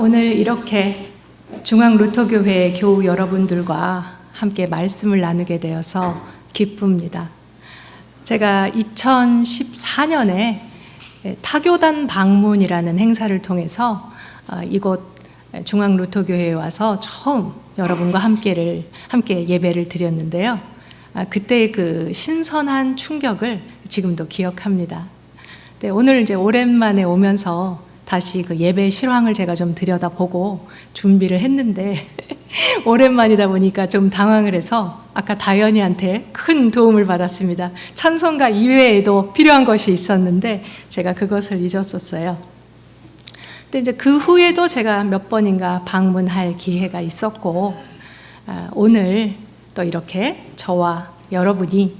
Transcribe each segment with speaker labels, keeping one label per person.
Speaker 1: 오늘 이렇게 중앙루터교회 교우 여러분들과 함께 말씀을 나누게 되어서 기쁩니다. 제가 2014년에 타교단 방문이라는 행사를 통해서 이곳 중앙루터교회에 와서 처음 여러분과 함께 예배를 드렸는데요. 그때의 그 신선한 충격을 지금도 기억합니다. 오늘 이제 오랜만에 오면서 다시 그 예배 실황을 제가 좀 들여다보고 준비를 했는데 오랜만이다 보니까 좀 당황을 해서 아까 다현이한테 큰 도움을 받았습니다. 찬송가 이외에도 필요한 것이 있었는데 제가 그것을 잊었었어요. 근데 이제 그 후에도 제가 몇 번인가 방문할 기회가 있었고, 오늘 또 이렇게 저와 여러분이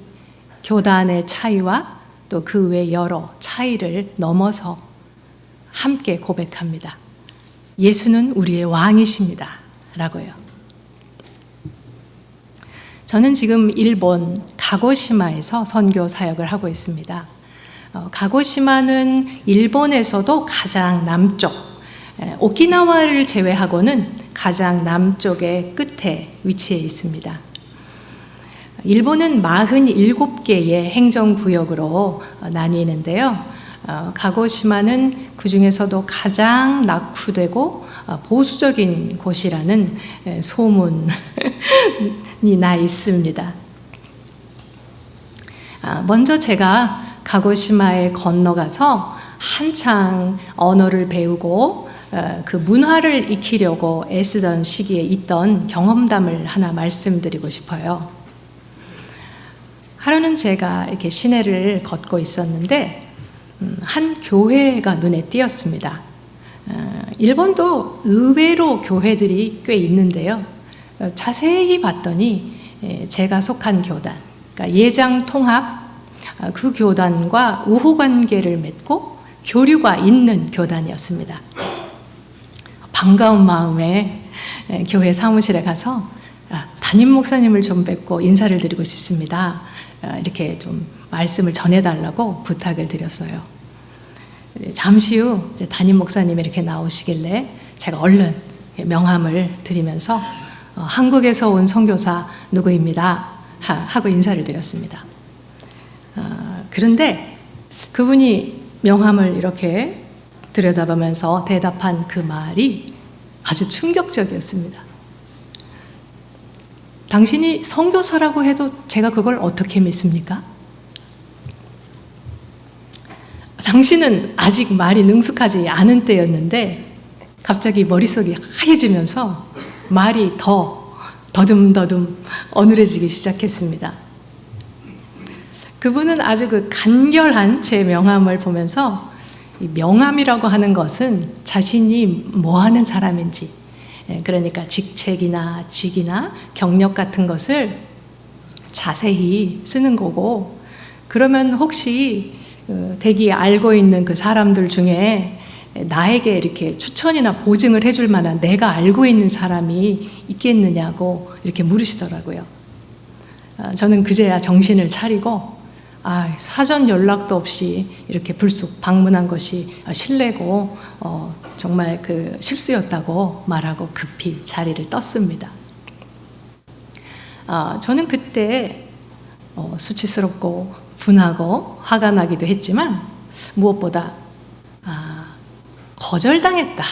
Speaker 1: 교단의 차이와 또 그 외 여러 차이를 넘어서 함께 고백합니다. 예수는 우리의 왕이십니다. 라고요. 저는 지금 일본 가고시마에서 선교 사역을 하고 있습니다. 가고시마는 일본에서도 가장 남쪽, 오키나와를 제외하고는 가장 남쪽의 끝에 위치해 있습니다. 일본은 47개의 행정구역으로 나뉘는데요. 가고시마는 그 중에서도 가장 낙후되고 보수적인 곳이라는 소문이 나 있습니다. 먼저 제가 가고시마에 건너가서 한창 언어를 배우고 그 문화를 익히려고 애쓰던 시기에 있던 경험담을 하나 말씀드리고 싶어요. 하루는 제가 이렇게 시내를 걷고 있었는데 한 교회가 눈에 띄었습니다. 일본도 의외로 교회들이 꽤 있는데요. 자세히 봤더니 제가 속한 교단, 그러니까 예장통합 그 교단과 우호관계를 맺고 교류가 있는 교단이었습니다. 반가운 마음에 교회 사무실에 가서 담임 목사님을 좀 뵙고 인사를 드리고 싶습니다. 이렇게 좀 말씀을 전해달라고 부탁을 드렸어요. 잠시 후 담임 목사님이 이렇게 나오시길래 제가 얼른 명함을 드리면서 한국에서 온 선교사 누구입니다 하고 인사를 드렸습니다. 그런데 그분이 명함을 이렇게 들여다보면서 대답한 그 말이 아주 충격적이었습니다. 당신이 선교사라고 해도 제가 그걸 어떻게 믿습니까? 당신은 아직 말이 능숙하지 않은 때였는데 갑자기 머릿속이 하얘지면서 말이 더 더듬더듬 어눌해지기 시작했습니다. 그분은 아주 그 간결한 제 명함을 보면서 이 명함이라고 하는 것은 자신이 뭐 하는 사람인지, 그러니까 직책이나 직이나 경력 같은 것을 자세히 쓰는 거고, 그러면 혹시 대기 알고 있는 그 사람들 중에 나에게 이렇게 추천이나 보증을 해줄 만한 내가 알고 있는 사람이 있겠느냐고 이렇게 물으시더라고요. 저는 그제야 정신을 차리고 사전 연락도 없이 이렇게 불쑥 방문한 것이 실례고 정말 그 실수였다고 말하고 급히 자리를 떴습니다. 저는 그때 수치스럽고 분하고 화가 나기도 했지만 무엇보다 거절당했다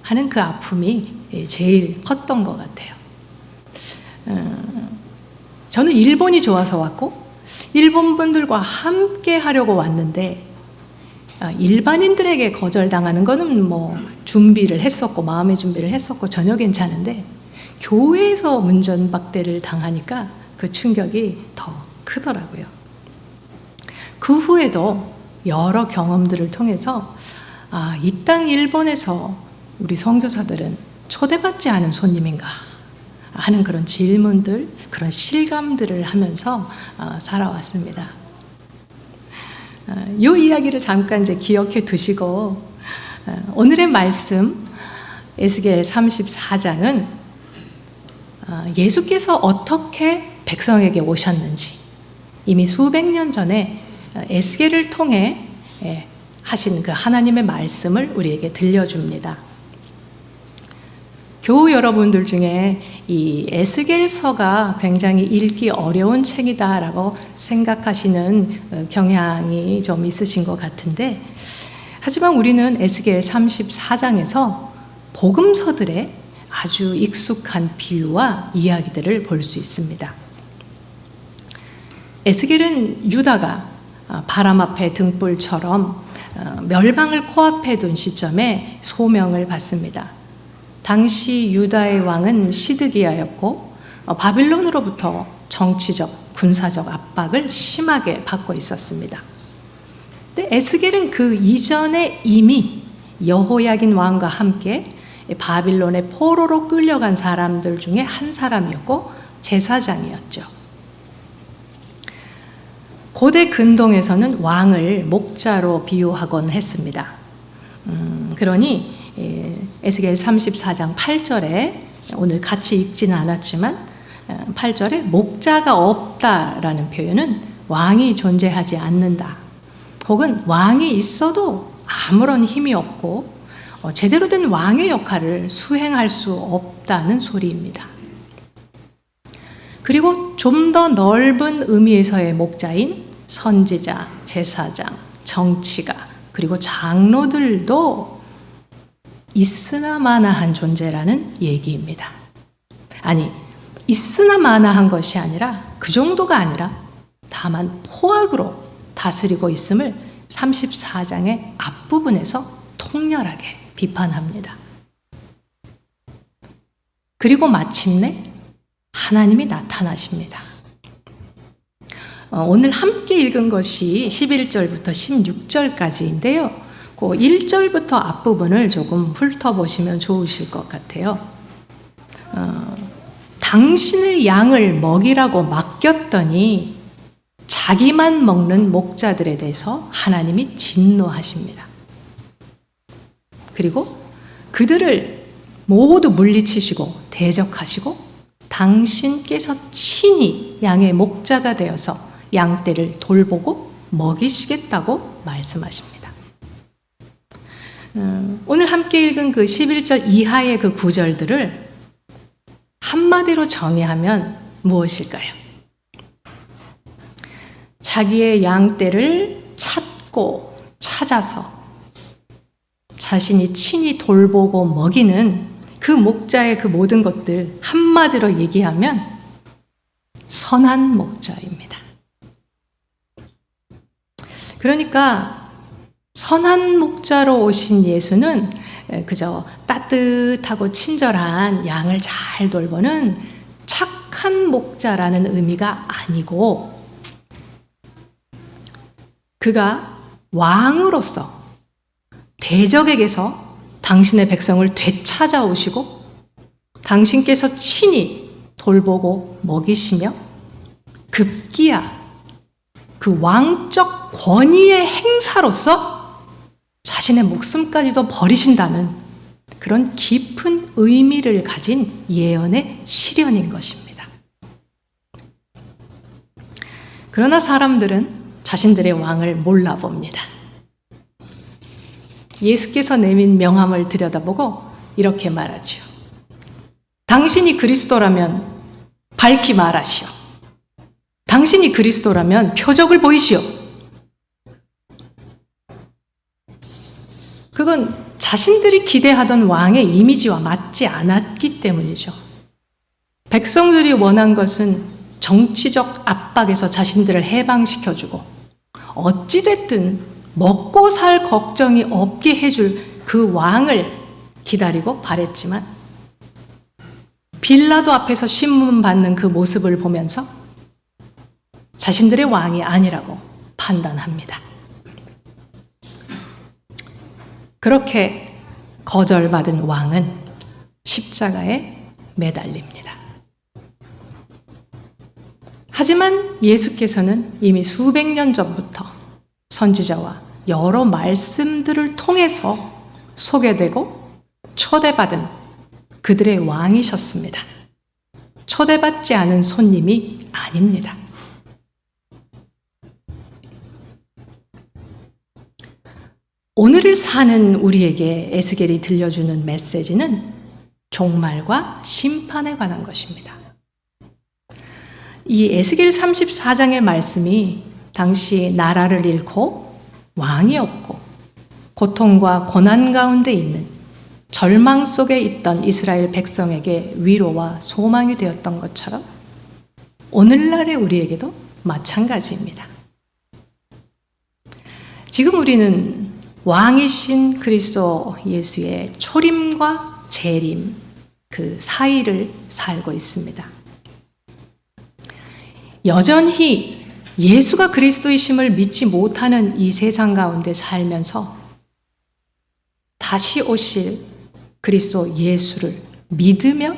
Speaker 1: 하는 그 아픔이 제일 컸던 것 같아요. 저는 일본이 좋아서 왔고 일본 분들과 함께 하려고 왔는데 일반인들에게 거절당하는 거는 뭐 준비를 했었고 마음의 준비를 했었고 전혀 괜찮은데 교회에서 문전박대를 당하니까 그 충격이 더 크더라고요. 그 후에도 여러 경험들을 통해서 이 땅 일본에서 우리 선교사들은 초대받지 않은 손님인가 하는 그런 질문들, 그런 실감들을 하면서 살아왔습니다. 이 이야기를 잠깐 이제 기억해 두시고 오늘의 말씀 에스겔 34장은 예수께서 어떻게 백성에게 오셨는지 이미 수백 년 전에 에스겔을 통해 하신 그 하나님의 말씀을 우리에게 들려줍니다. 교우 여러분들 중에 이 에스겔서가 굉장히 읽기 어려운 책이다라고 생각하시는 경향이 좀 있으신 것 같은데, 하지만 우리는 에스겔 34장에서 복음서들의 아주 익숙한 비유와 이야기들을 볼 수 있습니다. 에스겔은 유다가 바람 앞에 등불처럼 멸망을 코앞에 둔 시점에 소명을 받습니다. 당시 유다의 왕은 시드기야였고 바빌론으로부터 정치적, 군사적 압박을 심하게 받고 있었습니다. 근데 에스겔은 그 이전에 이미 여호야긴 왕과 함께 바빌론의 포로로 끌려간 사람들 중에 한 사람이었고 제사장이었죠. 고대 근동에서는 왕을 목자로 비유하곤 했습니다. 그러니 에스겔 34장 8절에 오늘 같이 읽지는 않았지만 8절에 목자가 없다라는 표현은 왕이 존재하지 않는다, 혹은 왕이 있어도 아무런 힘이 없고 제대로 된 왕의 역할을 수행할 수 없다는 소리입니다. 그리고 좀 더 넓은 의미에서의 목자인 선지자, 제사장, 정치가, 그리고 장로들도 있으나 마나한 존재라는 얘기입니다. 아니, 있으나 마나한 것이 아니라 그 정도가 아니라 다만 포악으로 다스리고 있음을 34장의 앞부분에서 통렬하게 비판합니다. 그리고 마침내 하나님이 나타나십니다. 오늘 함께 읽은 것이 11절부터 16절까지인데요. 그 1절부터 앞부분을 조금 훑어보시면 좋으실 것 같아요. 당신의 양을 먹이라고 맡겼더니 자기만 먹는 목자들에 대해서 하나님이 진노하십니다. 그리고 그들을 모두 물리치시고 대적하시고 당신께서 친히 양의 목자가 되어서 양떼를 돌보고 먹이시겠다고 말씀하십니다. 오늘 함께 읽은 그 11절 이하의 그 구절들을 한마디로 정의하면 무엇일까요? 자기의 양떼를 찾고 찾아서 자신이 친히 돌보고 먹이는 그 목자의 그 모든 것들, 한마디로 얘기하면 선한 목자입니다. 그러니까 선한 목자로 오신 예수는 그저 따뜻하고 친절한 양을 잘 돌보는 착한 목자라는 의미가 아니고, 그가 왕으로서 대적에게서 당신의 백성을 되찾아오시고 당신께서 친히 돌보고 먹이시며 급기야 그 왕적 권위의 행사로서 자신의 목숨까지도 버리신다는 그런 깊은 의미를 가진 예언의 실현인 것입니다. 그러나 사람들은 자신들의 왕을 몰라봅니다. 예수께서 내민 명함을 들여다보고 이렇게 말하죠. 당신이 그리스도라면 밝히 말하시오. 당신이 그리스도라면 표적을 보이시오. 그건 자신들이 기대하던 왕의 이미지와 맞지 않았기 때문이죠. 백성들이 원한 것은 정치적 압박에서 자신들을 해방시켜주고 어찌됐든 먹고 살 걱정이 없게 해줄 그 왕을 기다리고 바랬지만 빌라도 앞에서 신문 받는 그 모습을 보면서 자신들의 왕이 아니라고 판단합니다. 그렇게 거절받은 왕은 십자가에 매달립니다. 하지만 예수께서는 이미 수백 년 전부터 선지자와 여러 말씀들을 통해서 소개되고 초대받은 그들의 왕이셨습니다. 초대받지 않은 손님이 아닙니다. 오늘을 사는 우리에게 에스겔이 들려주는 메시지는 종말과 심판에 관한 것입니다. 이 에스겔 34장의 말씀이 당시 나라를 잃고 왕이 없고 고통과 고난 가운데 있는 절망 속에 있던 이스라엘 백성에게 위로와 소망이 되었던 것처럼 오늘날의 우리에게도 마찬가지입니다. 지금 우리는 왕이신 그리스도 예수의 초림과 재림 그 사이를 살고 있습니다. 여전히 예수가 그리스도이심을 믿지 못하는 이 세상 가운데 살면서 다시 오실 그리스도 예수를 믿으며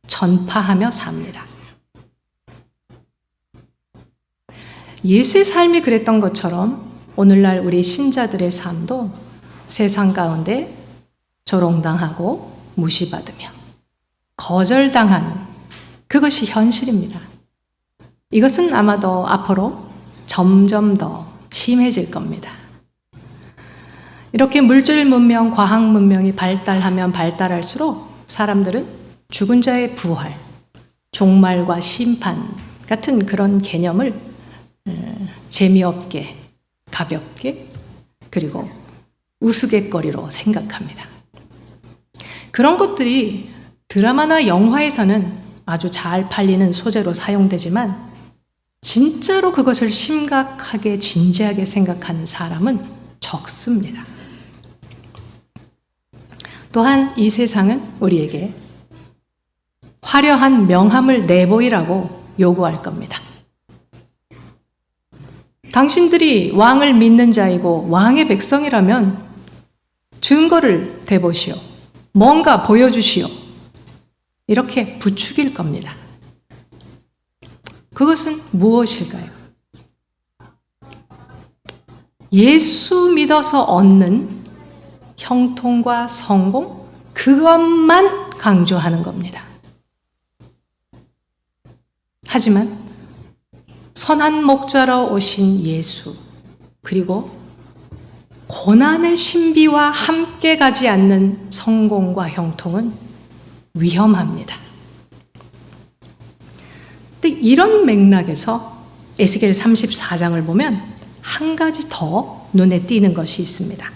Speaker 1: 전파하며 삽니다. 예수의 삶이 그랬던 것처럼 오늘날 우리 신자들의 삶도 세상 가운데 조롱당하고 무시받으며 거절당하는 그것이 현실입니다. 이것은 아마도 앞으로 점점 더 심해질 겁니다. 이렇게 물질 문명, 과학 문명이 발달하면 발달할수록 사람들은 죽은 자의 부활, 종말과 심판 같은 그런 개념을 재미없게, 가볍게, 그리고 우스갯거리로 생각합니다. 그런 것들이 드라마나 영화에서는 아주 잘 팔리는 소재로 사용되지만 진짜로 그것을 심각하게 진지하게 생각하는 사람은 적습니다. 또한 이 세상은 우리에게 화려한 명함을 내보이라고 요구할 겁니다. 당신들이 왕을 믿는 자이고 왕의 백성이라면 증거를 대보시오. 뭔가 보여주시오. 이렇게 부추길 겁니다. 그것은 무엇일까요? 예수 믿어서 얻는 형통과 성공, 그것만 강조하는 겁니다. 하지만 선한 목자로 오신 예수, 그리고 고난의 신비와 함께 가지 않는 성공과 형통은 위험합니다. 근데 이런 맥락에서 에스겔 34장을 보면 한 가지 더 눈에 띄는 것이 있습니다.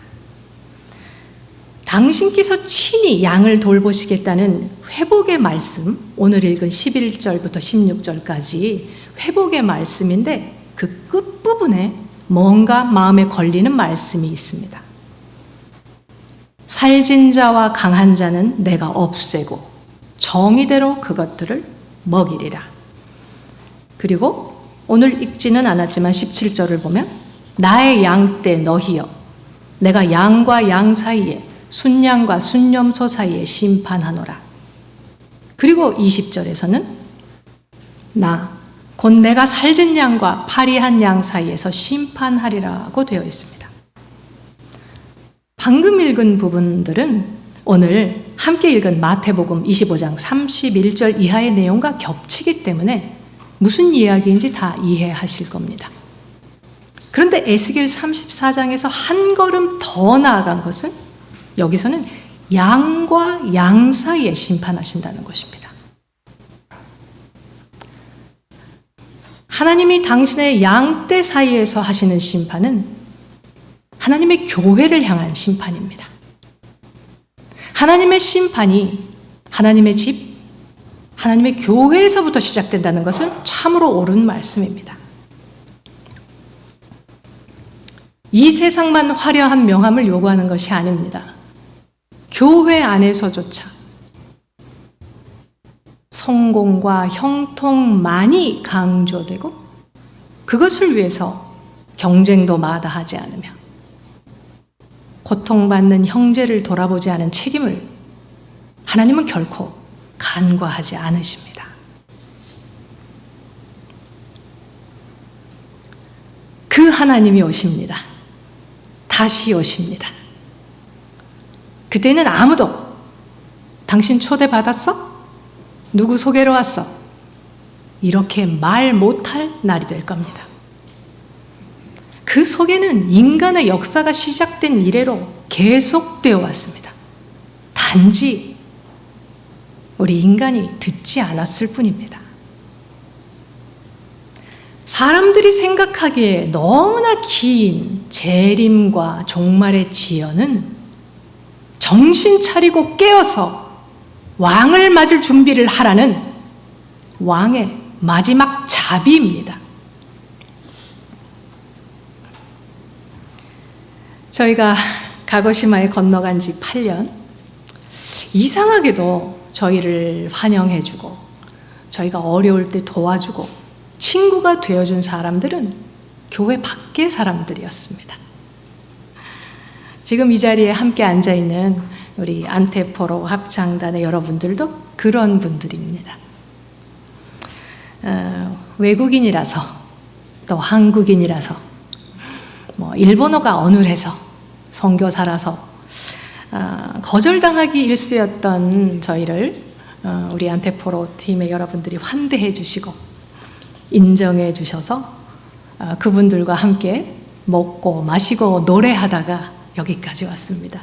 Speaker 1: 당신께서 친히 양을 돌보시겠다는 회복의 말씀, 오늘 읽은 11절부터 16절까지 회복의 말씀인데 그 끝부분에 뭔가 마음에 걸리는 말씀이 있습니다. 살진 자와 강한 자는 내가 없애고 정의대로 그것들을 먹이리라. 그리고 오늘 읽지는 않았지만 17절을 보면 나의 양떼 너희여 내가 양과 양 사이에 순양과 순염소 사이에 심판하노라. 그리고 20절에서는 나 곧 내가 살진 양과 파리한 양 사이에서 심판하리라고 되어 있습니다. 방금 읽은 부분들은 오늘 함께 읽은 마태복음 25장 31절 이하의 내용과 겹치기 때문에 무슨 이야기인지 다 이해하실 겁니다. 그런데 에스겔 34장에서 한 걸음 더 나아간 것은 여기서는 양과 양 사이에 심판하신다는 것입니다. 하나님이 당신의 양떼 사이에서 하시는 심판은 하나님의 교회를 향한 심판입니다. 하나님의 심판이 하나님의 집, 하나님의 교회에서부터 시작된다는 것은 참으로 옳은 말씀입니다. 이 세상만 화려한 명함을 요구하는 것이 아닙니다. 교회 안에서조차 성공과 형통만이 강조되고 그것을 위해서 경쟁도 마다하지 않으며 고통받는 형제를 돌아보지 않은 책임을 하나님은 결코 간과하지 않으십니다. 그 하나님이 오십니다. 다시 오십니다. 그때는 아무도 당신 초대받았어? 누구 소개로 왔어? 이렇게 말 못할 날이 될 겁니다. 그 속에는 인간의 역사가 시작된 이래로 계속되어 왔습니다. 단지 우리 인간이 듣지 않았을 뿐입니다. 사람들이 생각하기에 너무나 긴 재림과 종말의 지연은 정신 차리고 깨어서 왕을 맞을 준비를 하라는 왕의 마지막 자비입니다. 저희가 가고시마에 건너간 지 8년, 이상하게도 저희를 환영해주고 저희가 어려울 때 도와주고 친구가 되어준 사람들은 교회 밖의 사람들이었습니다. 지금 이 자리에 함께 앉아있는 우리 안테포로 합창단의 여러분들도 그런 분들입니다. 외국인이라서 또 한국인이라서 일본어가 어눌해서 선교사라서 거절당하기 일쑤였던 저희를 우리 안테포로 팀의 여러분들이 환대해 주시고 인정해 주셔서 그분들과 함께 먹고 마시고 노래하다가 여기까지 왔습니다.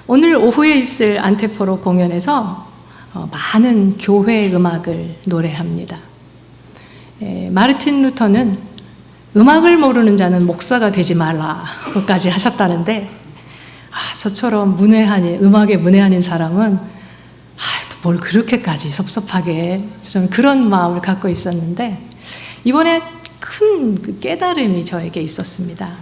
Speaker 1: 오늘 오후에 있을 안테포로 공연에서 많은 교회 음악을 노래합니다. 마르틴 루터는 음악을 모르는 자는 목사가 되지 말라까지 하셨다는데, 저처럼 음악에 문외한인 사람은 뭘 그렇게까지 섭섭하게, 저는 그런 마음을 갖고 있었는데 이번에 큰 깨달음이 저에게 있었습니다.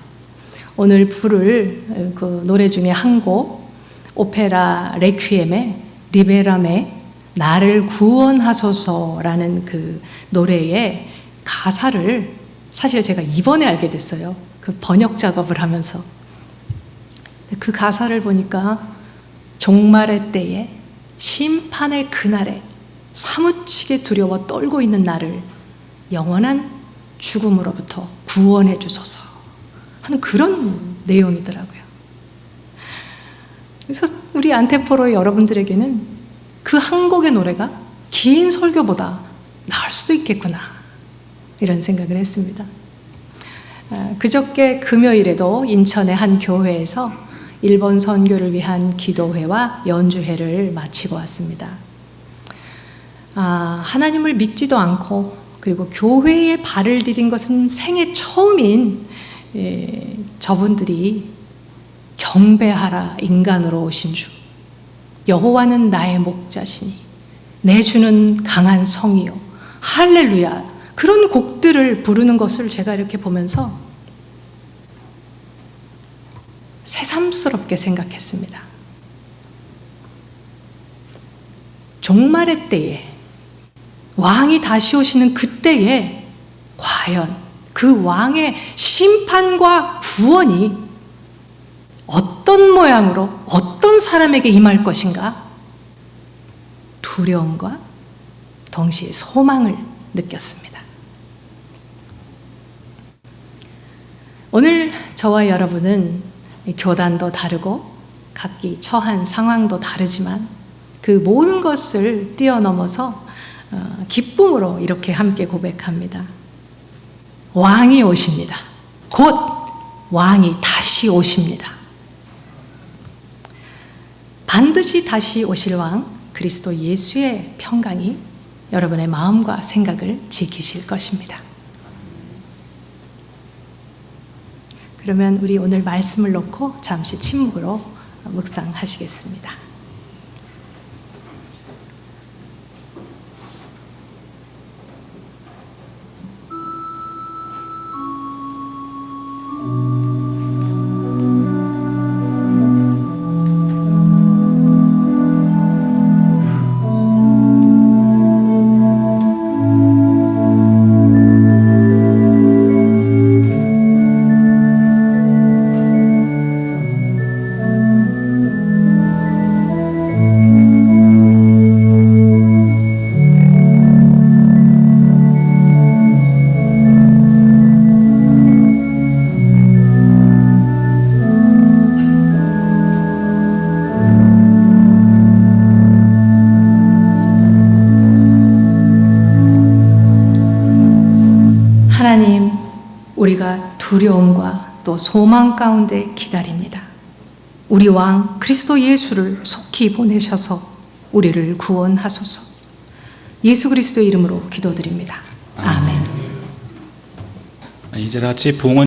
Speaker 1: 오늘 부를 그 노래 중에 한 곡, 오페라 레퀴엠의 리베람의 나를 구원하소서라는 그 노래의 가사를 사실 제가 이번에 알게 됐어요. 그 번역 작업을 하면서. 그 가사를 보니까 종말의 때에 심판의 그날에 사무치게 두려워 떨고 있는 나를 영원한 죽음으로부터 구원해 주소서 하는 그런 내용이더라고요. 그래서 우리 안테포로의 여러분들에게는 그 한 곡의 노래가 긴 설교보다 나을 수도 있겠구나, 이런 생각을 했습니다. 그저께 금요일에도 인천의 한 교회에서 일본 선교를 위한 기도회와 연주회를 마치고 왔습니다. 하나님을 믿지도 않고 그리고 교회에 발을 디딘 것은 생애 처음인 저분들이 경배하라 인간으로 오신 주, 여호와는 나의 목자시니 내 주는 강한 성이요 할렐루야, 그런 곡들을 부르는 것을 제가 이렇게 보면서 새삼스럽게 생각했습니다. 종말의 때에, 왕이 다시 오시는 그때에 과연 그 왕의 심판과 구원이 어떤 모양으로 어떤 사람에게 임할 것인가, 두려움과 동시에 소망을 느꼈습니다. 오늘 저와 여러분은 교단도 다르고 각기 처한 상황도 다르지만 그 모든 것을 뛰어넘어서 기쁨으로 이렇게 함께 고백합니다. 왕이 오십니다. 곧 왕이 다시 오십니다. 반드시 다시 오실 왕 그리스도 예수의 평강이 여러분의 마음과 생각을 지키실 것입니다. 그러면 우리 오늘 말씀을 놓고 잠시 침묵으로 묵상하시겠습니다. 하나님, 우리가 두려움과 또 소망 가운데 기다립니다. 우리 왕 그리스도 예수를 속히 보내셔서 우리를 구원하소서. 예수 그리스도의 이름으로 기도드립니다. 아멘.
Speaker 2: 이제 다 같이 봉헌